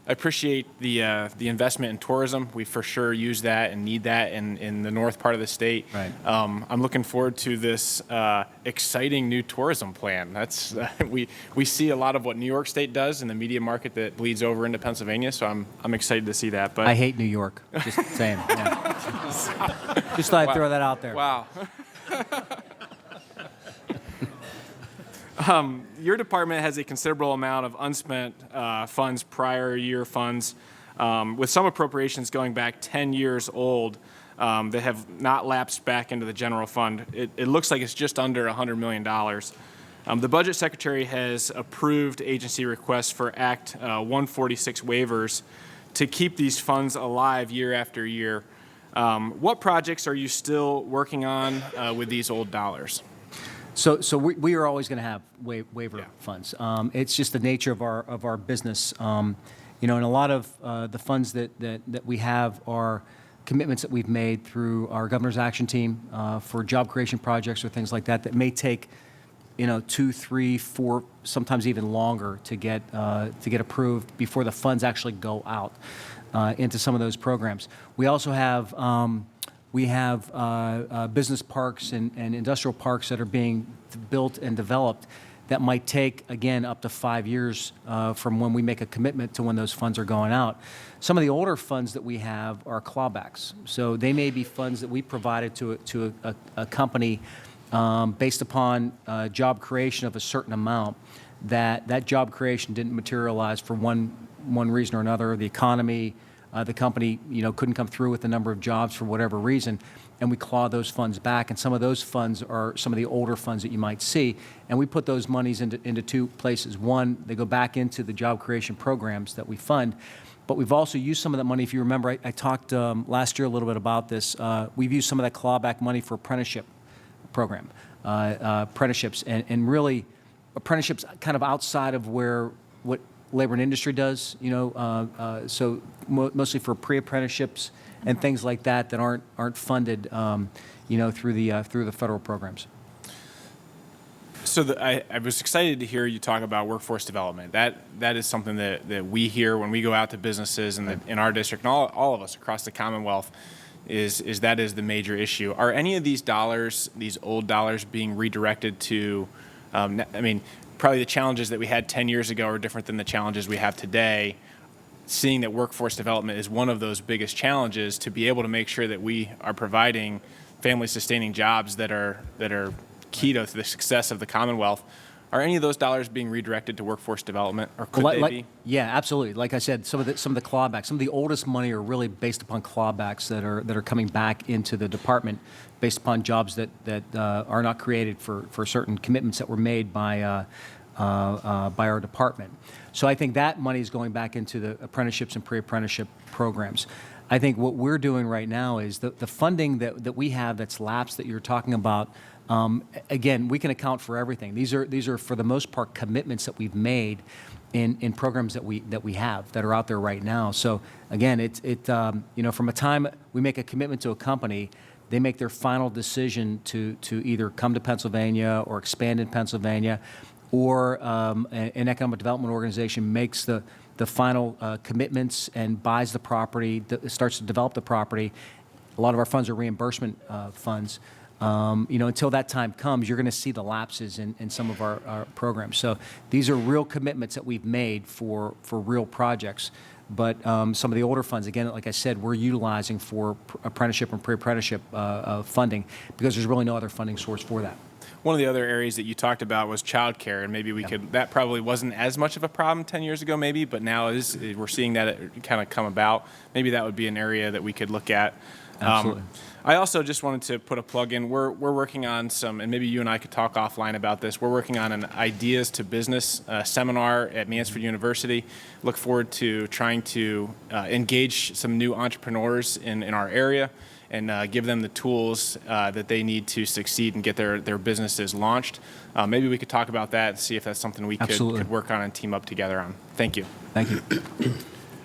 I appreciate the investment in tourism. We for sure use that and need that in the north part of the state. Right. I'm looking forward to this exciting new tourism plan. That's we see a lot of what New York State does in the media market that bleeds over into Pennsylvania. So I'm excited to see that. But I hate New York. Just saying. Yeah. Just thought I'd throw that out there. Wow. Your department has a considerable amount of unspent funds, prior year funds, with some appropriations going back 10 years old that have not lapsed back into the general fund. It looks like it's just under $100 million. The Budget Secretary has approved agency requests for Act 146 waivers to keep these funds alive year after year. What projects are you still working on with these old dollars? So we are always going to have waiver funds. It's just the nature of our business. And a lot of the funds that we have are commitments that we've made through our governor's action team for job creation projects or things like that may take 2, 3, 4, sometimes even longer to get approved before the funds actually go out into some of those programs. We also have business parks and industrial parks that are being built and developed that might take, again, up to 5 years from when we make a commitment to when those funds are going out. Some of the older funds that we have are clawbacks. So they may be funds that we provided to a company based upon job creation of a certain amount, that job creation didn't materialize for one reason or another. The economy, the company, couldn't come through with the number of jobs for whatever reason, and we claw those funds back. And some of those funds are some of the older funds that you might see, and we put those monies into two places. One, they go back into the job creation programs that we fund, but we've also used some of that money. If you remember, I talked last year a little bit about this. We've used some of that clawback money for apprenticeship program, apprenticeships, and really apprenticeships kind of outside of what labor and industry does, so mostly for pre-apprenticeships and things like that aren't funded, through the federal programs. So I was excited to hear you talk about workforce development. That is something that we hear when we go out to businesses in our district, and all of us across the Commonwealth, is the major issue. Are any of these dollars, these old dollars, being redirected to, probably the challenges that we had 10 years ago are different than the challenges we have today, seeing that workforce development is one of those biggest challenges to be able to make sure that we are providing family-sustaining jobs that are key to the success of the Commonwealth. Are any of those dollars being redirected to workforce development, or could they be? Yeah, absolutely. Like I said, some of the clawbacks, some of the oldest money are really based upon clawbacks that are coming back into the department based upon jobs that are not created for certain commitments that were made by our department. So I think that money is going back into the apprenticeships and pre-apprenticeship programs. I think what we're doing right now is the funding that we have that's lapsed that you're talking about. Again, we can account for everything. These are for the most part commitments that we've made in programs that we have that are out there right now. So again, from a time we make a commitment to a company, they make their final decision to either come to Pennsylvania or expand in Pennsylvania, or an economic development organization makes the final commitments and buys the property, starts to develop the property. A lot of our funds are reimbursement funds. Until that time comes, you're going to see the lapses in some of our programs. So these are real commitments that we've made for real projects. But some of the older funds, again, like I said, we're utilizing for apprenticeship and pre-apprenticeship funding because there's really no other funding source for that. One of the other areas that you talked about was childcare, and maybe that probably wasn't as much of a problem 10 years ago, maybe, but now we're seeing that it kind of come about. Maybe that would be an area that we could look at. Absolutely. I also just wanted to put a plug in. We're working on some, and maybe you and I could talk offline about this. We're working on an Ideas to Business seminar at Mansfield University. Look forward to trying to engage some new entrepreneurs in our area and give them the tools that they need to succeed and get their businesses launched. Maybe we could talk about that and see if that's something we could work on and team up together on. Thank you. Thank you.